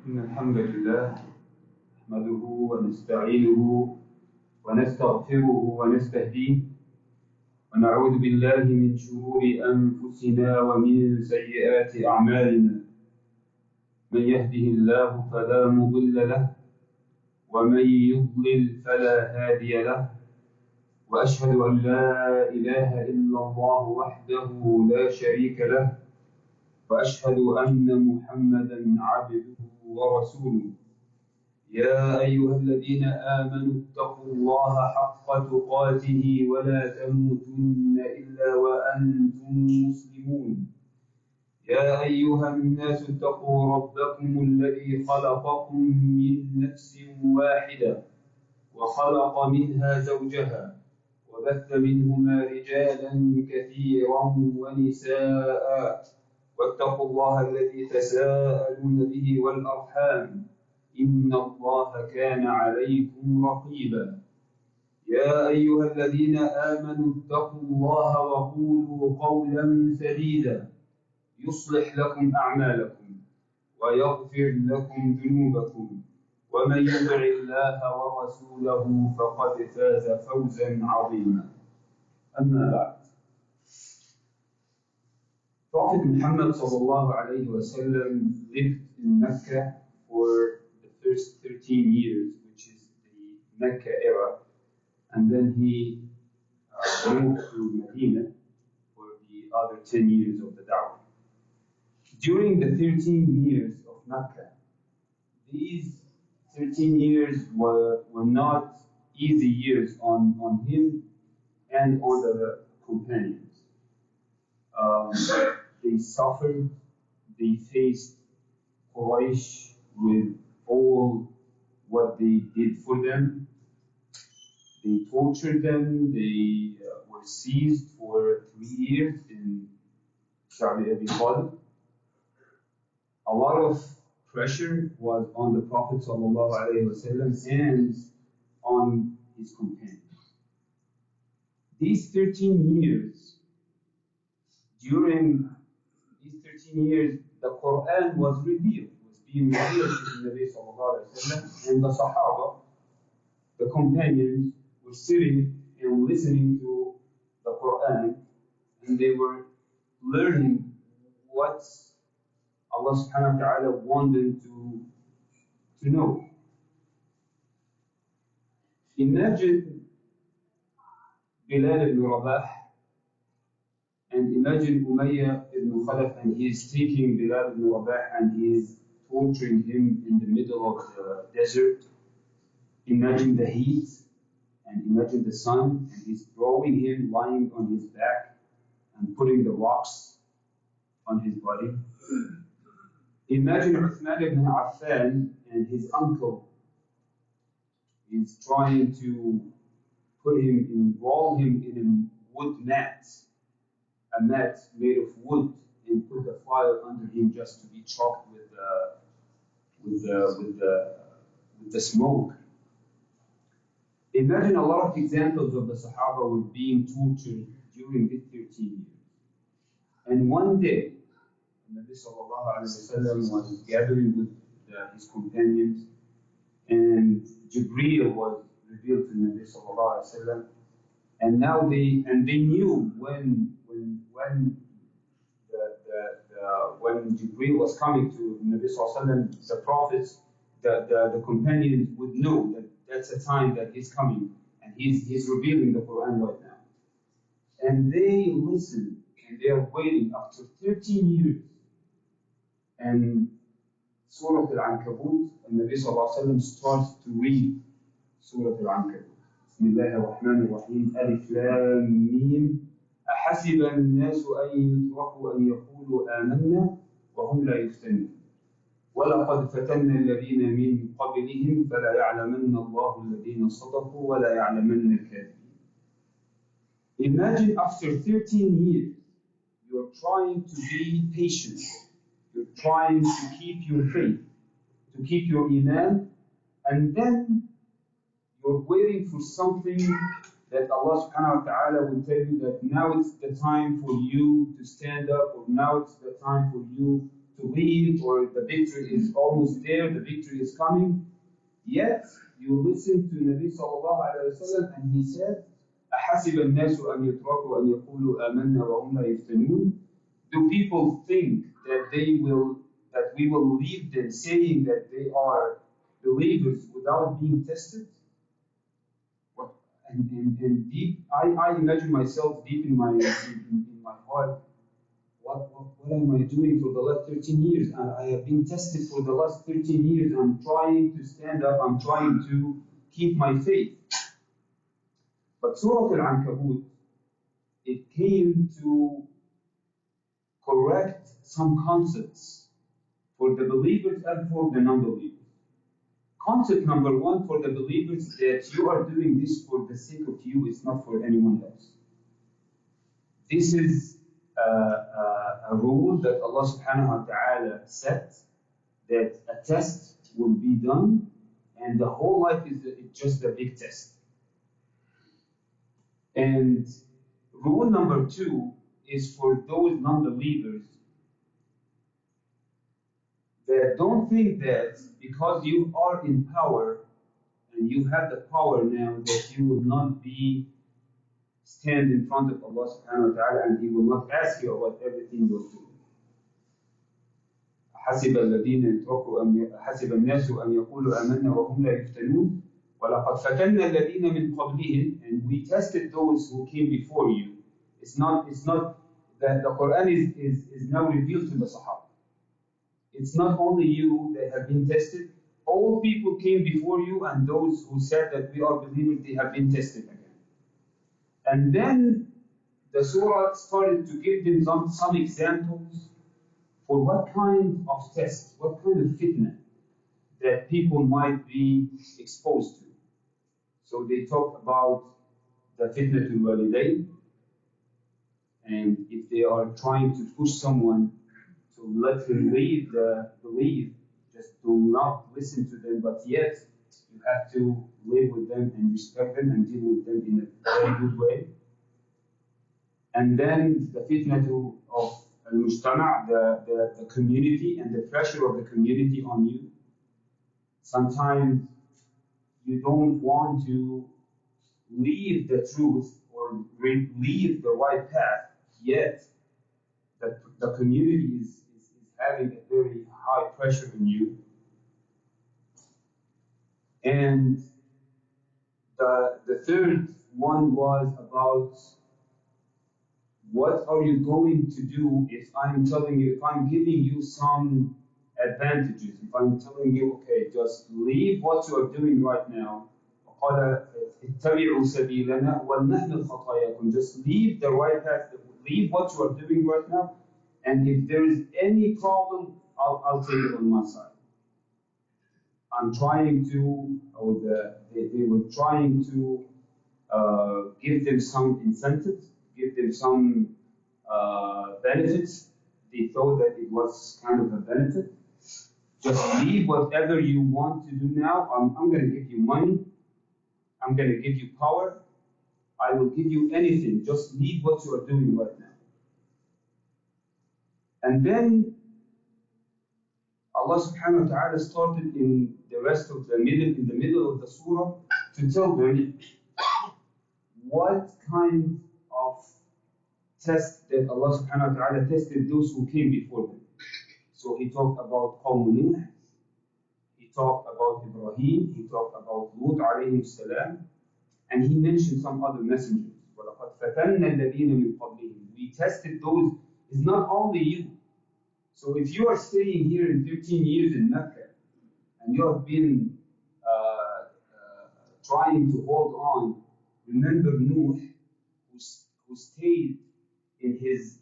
إن الحمد لله نحمده ونستعينه ونستغفره ونستهديه ونعوذ بالله من شرور أنفسنا ومن سيئات أعمالنا من يهده الله فلا مضل له ومن يضلل فلا هادي له وأشهد أن لا إله إلا الله وحده لا شريك له وأشهد أن محمدًا عبده ورسوله يا أيها الذين آمنوا اتقوا الله حق تقاته ولا تموتن إلا وأنتم مسلمون يا أيها الناس اتقوا ربكم الذي خلقكم من نفس واحدة وخلق منها زوجها وبث منهما رجالا كثيرا ونساء واتقوا الله الذي تساءلون به والأرحام إن الله كان عليكم رقيبا يا أيها الذين آمنوا اتقوا الله وقولوا قولا سديدا يصلح لكم أعمالكم ويغفر لكم ذنوبكم ومن يطع الله ورسوله فقد فاز فوزا عظيما أما بعد Prophet Muhammad sallallahu alayhi wa sallam lived in Mecca for the first 13 years, which is the Mecca era, and then he moved to Medina for the other 10 years of the Da'wah. During the 13 years of Mecca, these 13 years were not easy years on him and on the companions. They suffered, they faced Quraysh with all what they did for them. They tortured them, they were seized for 3 years in Sha'bi Abi Talib. A lot of pressure was on the Prophet ﷺ and on his companions. These 13 years, during these 13 years, the Quran was revealed, was being revealed to the Nabi ﷺ, and the Sahaba, the companions, were sitting and listening to the Quran, and they were learning what Allah subhanahu wa ta'ala wanted them to know. Imagine Bilal ibn Rabah, and imagine Umayyah ibn Khalaf, and he is taking Bilal ibn Rabah and he is torturing him in the middle of the desert. Imagine the heat, and imagine the sun, and he's throwing him lying on his back and putting the rocks on his body. Imagine Uthman ibn Affan and his uncle is trying to roll him in a wood mat, a mat made of wood, and put the fire under him just to be choked with the smoke. Imagine a lot of examples of the Sahaba were being tortured during these 13 years. And one day, Nabi sallallahu alayhi wa sallam was gathering with his companions, and Jibreel was revealed to Nabi sallallahu alayhi wa sallam. And now they knew when Jibreel was coming to Nabi sallallahu alayhi wa sallam, the prophets, the companions would know that that's a time that he's coming and he's revealing the Quran right now. And they listened and they are waiting after 13 years. And Surah Al-Ankabut, and Nabi sallallahu alayhi wa sallam starts to read Surah Al-Ankabut. Bismillah ar-Rahman ar-Rahim. Alif Lam Mim. أحسب الناس أن يتركوا أن يقولوا آمنا وهم لا يفتنون ولقد فتنا الذين من قبلهم فلا يعلمن الله الذين صدقوا ولا يعلمن الكاذبين. Imagine after 13 years, you're trying to be patient. You're trying to keep your faith, to keep your iman, and then you're waiting for something that Allah subhanahu wa ta'ala will tell you that now it's the time for you to stand up, or now it's the time for you leave, or the victory is almost there, the victory is coming. Yet, you listen to Nabi sallallahu alayhi wa sallam, and he said, أَحَسِبَ النَّاسُ أَنْ يُتْرَكُوا أَنْ يَقُولُوا آمَنَّا وَهُمْ لَا يُفْتَنُونَ. Do people think that we will leave them saying that they are believers without being tested? And deep, I imagine myself deep in my heart. What am I doing for the last 13 years? I have been tested for the last 13 years. I'm trying to stand up. I'm trying to keep my faith. But Surah Al-Ankabut, it came to correct some concepts for the believers and for the non-believers. Concept number one for the believers, that you are doing this for the sake of you, it's not for anyone else. This is a rule that Allah subhanahu wa ta'ala set, that a test will be done, and the whole life is just a big test. And rule number two is for those non-believers that don't think that because you are in power and you have the power now, that you will not stand in front of Allah subhanahu wa ta'ala and He will not ask you about everything you're doing. حسب الناس أن يقولوا آمنا وهم لا يفتنون وَلَقَدْ فَتَنَّا الَّذِينَ مِنْ قَبْلِهِمْ, and we tested those who came before you. It's not that the Quran is now revealed to the Sahaba. It's not only you that have been tested. All people came before you, and those who said that we are believers, they have been tested again. And then the surah started to give them some examples for what kind of test, what kind of fitna that people might be exposed to. So they talk about the fitna to walidayn, and if they are trying to push someone to let him leave the belief, just do not listen to them, but yet you have to live with them and respect them and deal with them in a very good way. And then the fitna of al-mujtama', the community, and the pressure of the community on you. Sometimes you don't want to leave the truth or leave the right path, yet the community is having a very high pressure on you. And the third one was about what are you going to do if I'm giving you some advantages, if I'm telling you, okay, just leave what you are doing right now, just leave the right path, leave what you are doing right now, and if there is any problem, I'll take it on my side. I'm trying to, they were trying to give them some incentives, give them some benefits. They thought that it was kind of a benefit. Just leave whatever you want to do now. I'm going to give you money. I'm going to give you power. I will give you anything. Just leave what you are doing right now. And then Allah subhanahu wa ta'ala started in the middle of the surah to tell them what kind of test that Allah subhanahu wa ta'ala tested those who came before them. So He talked about Qawm Nuh, He talked about Ibrahim, He talked about Lut alayhi salam, and He mentioned some other messengers. وَلَقَدْ فَتَنَّا الَّذِينَ مِنْ قَبْلِهِمْ. We tested those. It's not only you. So if you are staying here in 13 years in Mecca, and you have been trying to hold on, remember Nuh, who stayed in his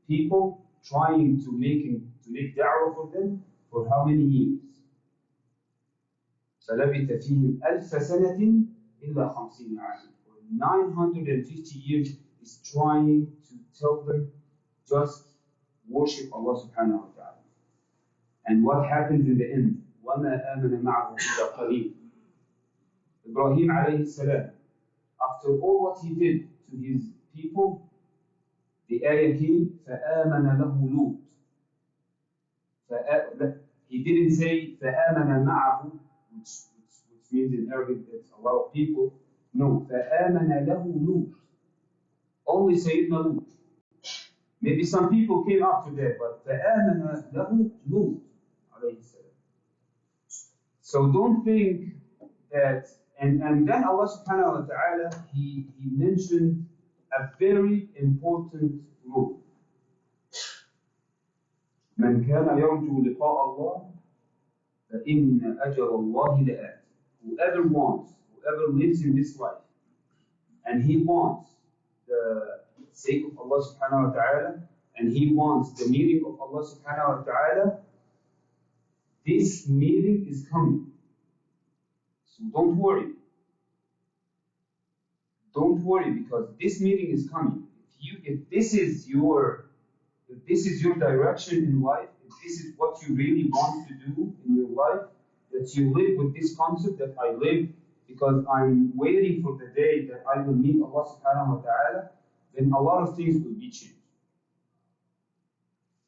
people, trying to make da'wah for them for how many years? فَلَبِثَ فِيهِمْ أَلْفَ سَنَةٍ إِلَّا 50 عَامًا. For 950 years is trying to tell them, just worship Allah subhanahu wa ta'ala. And what happens in the end? وَمَا آمَنَ مَعَهُ إِلَّا قَلِيلٌ. Ibrahim alayhi salam, after all what he did to his people, the ayah came, فَآمَنَ لَهُ لُوط. He didn't say فَآمَنَ مَعَهُ, which means in Arabic that's a lot of people. No, فَآمَنَ لَهُ لُوط. Only Sayyidina Lut. Maybe some people came after that, but فَآمَنَ لَهُ لُوط. So don't think that, and then Allah subhanahu wa ta'ala, he mentioned a very important rule. من كان يرجو لقاء الله فإن أجر الله لآت. Whoever lives in this life, and he wants the sake of Allah subhanahu wa ta'ala, and he wants the meaning of Allah subhanahu wa ta'ala, this meeting is coming. So don't worry. Don't worry, because this meeting is coming. If this is your direction in life, if this is what you really want to do in your life, that you live with this concept that I live because I'm waiting for the day that I will meet Allah subhanahu wa ta'ala, then a lot of things will be changed.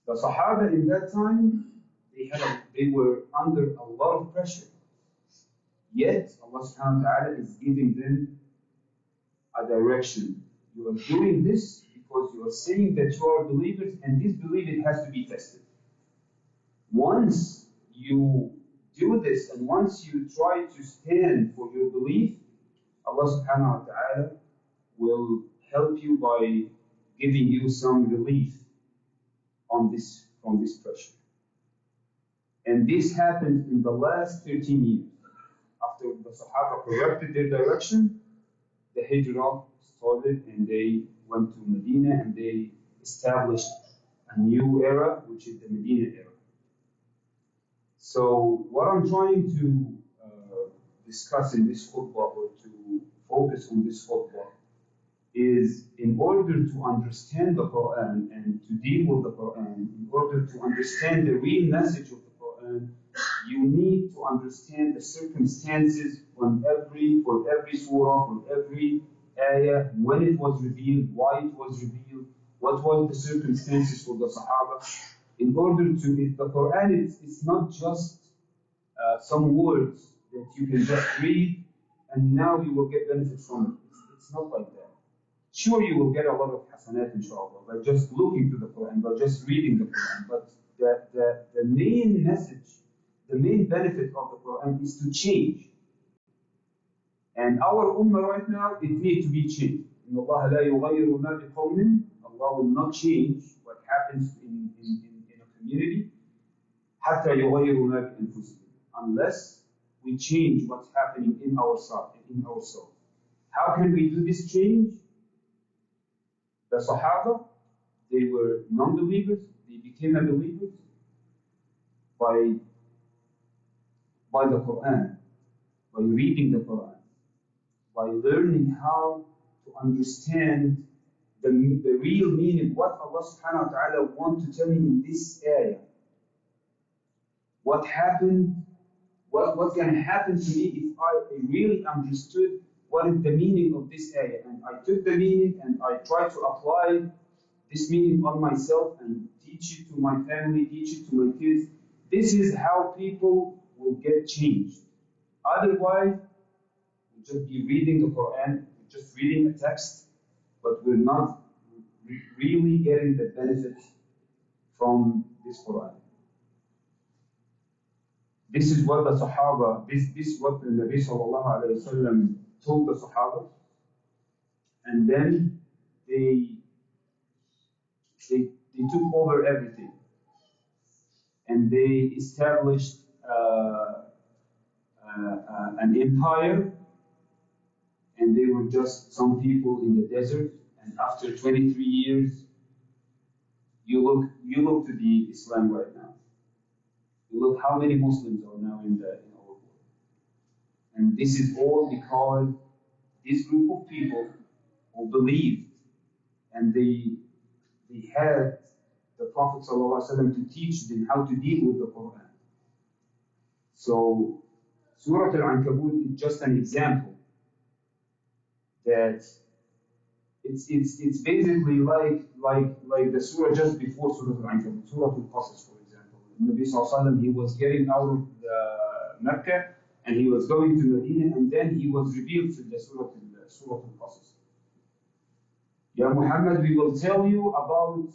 The Sahaba in that time, they were under a lot of pressure. Yet Allah subhanahu wa ta'ala is giving them a direction. You are doing this because you are saying that you are believers, and this belief, it has to be tested. Once you do this, and once you try to stand for your belief, Allah subhanahu wa ta'ala will help you by giving you some relief from this pressure. And this happened in the last 13 years. After the Sahaba corrected their direction, the Hijrah started, and they went to Medina, and they established a new era, which is the Medina era. So what I'm trying to discuss in this khutbah, or to focus on this khutbah, is in order to understand the Quran and to deal with the Quran, in order to understand the real message of the Quran, you need to understand the circumstances for every surah, for every ayah, when it was revealed, why it was revealed, what were the circumstances for the Sahaba. In order to, the Quran, it's not just some words that you can just read and now you will get benefit from it. It's not like that. Sure, you will get a lot of hasanat, inshallah, by just looking to the Quran, by just reading the Quran. But the main message, the main benefit of the Quran is to change. And our ummah right now, it needs to be changed. Allah will not change what happens in a community حتى يغيروا ما بأنفسهم, unless we change what's happening in ourselves. How can we do this change? The Sahaba, they were non-believers, they became believers by the Quran, by reading the Quran, by learning how to understand the real meaning, what Allah subhanahu wa ta'ala wants to tell me in this ayah. What happened, what's going to happen to me if I really understood what is the meaning of this ayah, and I took the meaning and I tried to apply this meaning on myself and teach it to my family, teach it to my kids. This is how people will get changed. Otherwise, we'll just be reading the Quran, we're just reading a text, but we're not really getting the benefit from this Quran. This is what the Sahaba, this is what the Nabi sallallahu alayhi wa sallam told the Sahaba, and then they took over everything, and they established an empire, and they were just some people in the desert. And after 23 years, you look to the Islam right now. You look how many Muslims are now in our world. And this is all because this group of people who believed, and they had the Prophet ﷺ to teach them how to deal with the Quran. So Surah Al-Ankabut is just an example that it's basically like the surah just before Surah Al-Ankabut, Surah Al-Qasas, for example. Nabi Sallallahu Alaihi Wasallam, he was getting out of Mecca and he was going to Medina, and then he was revealed to the Surah Al-Qasas. Ya Muhammad, we will tell you about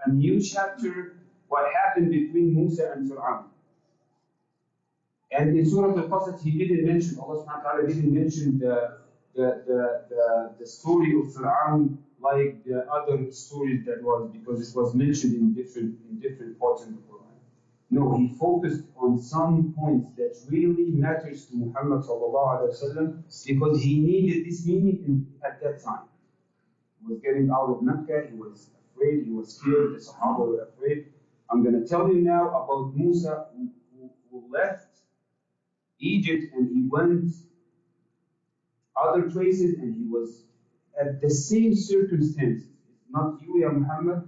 a new chapter, what happened between Musa and Fir'aun. And in Surah Al-Qasas, he didn't mention, Allah subhanahu wa ta'ala didn't mention the story of Fir'aun like the other stories that was, because it was mentioned in different parts of the Quran. No, he focused on some points that really matters to Muhammad sallallahu alaihi wasallam, because he needed this meaning at that time. He was getting out of Mecca, he was afraid, he was scared, the Sahaba were afraid. I'm going to tell you now about Musa who left Egypt and he went other places and he was at the same circumstances. It's not you, Ya Muhammad.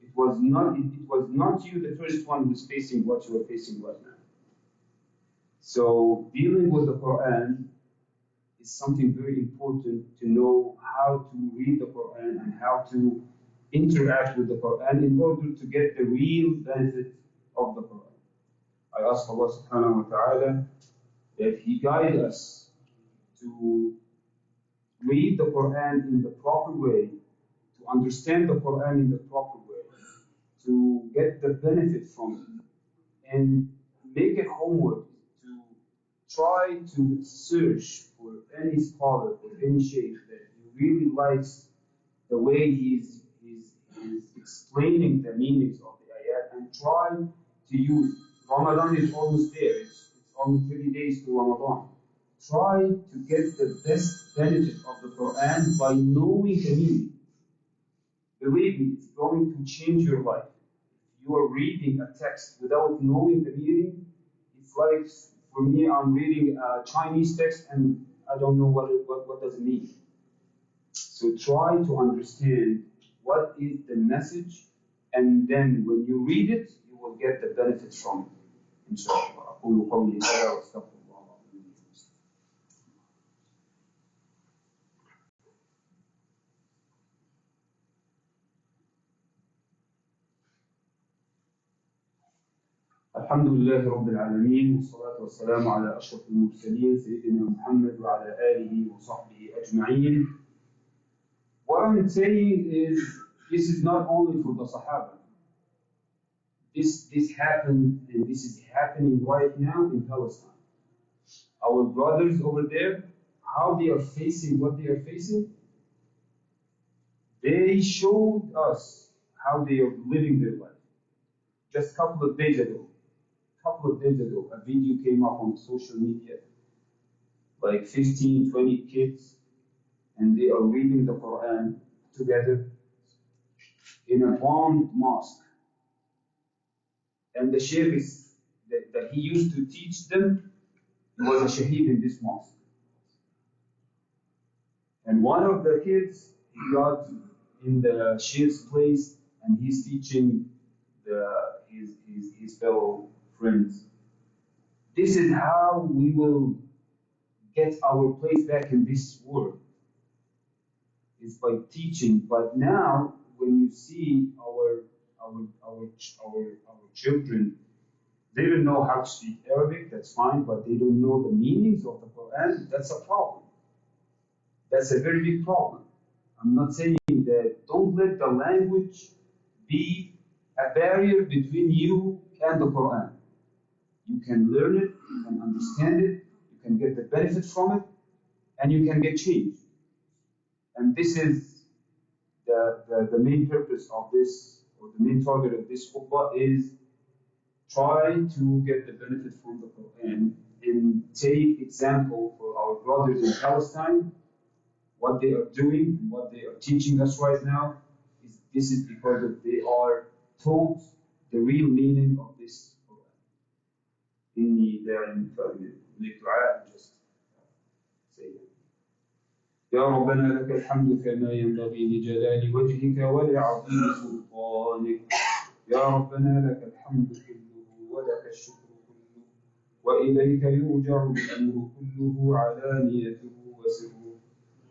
It was not you, the first one who's facing what you are facing right now. So dealing with the Quran is something very important, to know how to read the Quran and how to interact with the Quran in order to get the real benefit of the Quran. I ask Allah subhanahu wa ta'ala that He guide us to read the Quran in the proper way, to understand the Quran in the proper way, to get the benefit from it, and make it homework to try to search for any scholar or any Shaikh that he really likes the way he's explaining the meanings of the ayat, and try to use. Ramadan is almost there. It's only 30 days to Ramadan. Try to get the best benefit of the Quran by knowing the meaning. Believe me, it's going to change your life. If you are reading a text without knowing the meaning, it's like, for me, I'm reading a Chinese text and I don't know what does it mean. So try to understand what is the message, and then when you read it, you will get the benefits from it. Inshallah. أقول قولي هذا وأستغفر الله العظيم. الحمد لله رب العالمين، والصلاة والسلام على أشرف المرسلين سيدنا محمد وعلى آله وصحبه أجمعين. What I'm saying is, this is not only for the Sahaba. This happened, and this is happening right now in Palestine. Our brothers over there, how they are facing what they are facing, they showed us how they are living their life. Just a couple of days ago, a video came up on social media, like 15, 20 kids, and they are reading the Quran together in a bombed mosque. And the Shaykh that he used to teach them was a shaheed in this mosque. And one of the kids, he got in the Sheikh's place and he's teaching his fellow friends. This is how we will get our place back in this world. It's by teaching. But now, when you see our children, they don't know how to speak Arabic, that's fine, but they don't know the meanings of the Quran, that's a problem. That's a very big problem. I'm not saying that don't let the language be a barrier between you and the Quran. You can learn it, you can understand it, you can get the benefit from it, and you can get changed. And this is the main purpose of this, or the main target of this khutbah, is try to get the benefit from the Quran and take example for our brothers in Palestine. What they are doing and what they are teaching us right now this is because they are taught the real meaning of this Quran. إني داعٍ للدعاء, just say it. يا ربنا لك الحمد كما ينبغي لجلال وجهك ولعظيم سلطانك. يا ربنا لك الحمد كله ولك الشكر كله، وإليك يرجع الأمر كله علانيته وسره.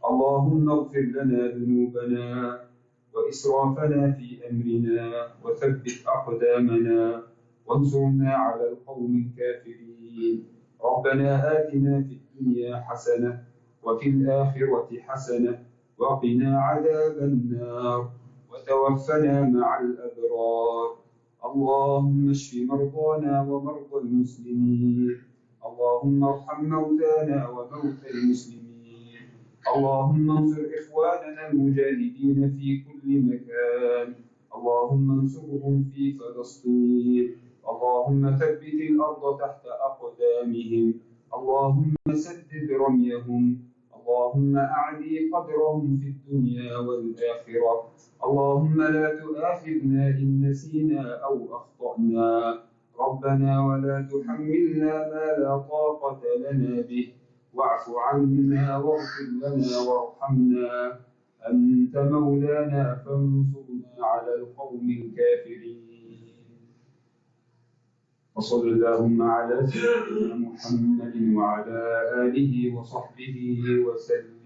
اللهم اغفر لنا ذنوبنا وإسرافنا في أمرنا وثبت أقدامنا وانصرنا على القوم الكافرين. ربنا آتنا في الدنيا حسنة وفي الآخرة حسنة وقنا عذاب النار وتوفنا مع الأبرار. اللهم اشف مرضانا ومرضى المسلمين. اللهم ارحم موتانا وموتى المسلمين. اللهم انصر إخواننا المجاهدين في كل مكان. اللهم انصرهم في فلسطين. اللهم ثبت الأرض تحت أقدامهم. اللهم سدد رميهم. اللهم أعلي قدرهم في الدنيا والآخرة. اللهم لا تؤاخذنا إن نسينا أو أخطأنا. ربنا ولا تحملنا ما لا طاقة لنا به. واعف عنا واغفر لنا وارحمنا. أنت مولانا فانصرنا على القوم الكافرين. وصل اللهم على سيدنا محمد وعلى آله وصحبه وسلم.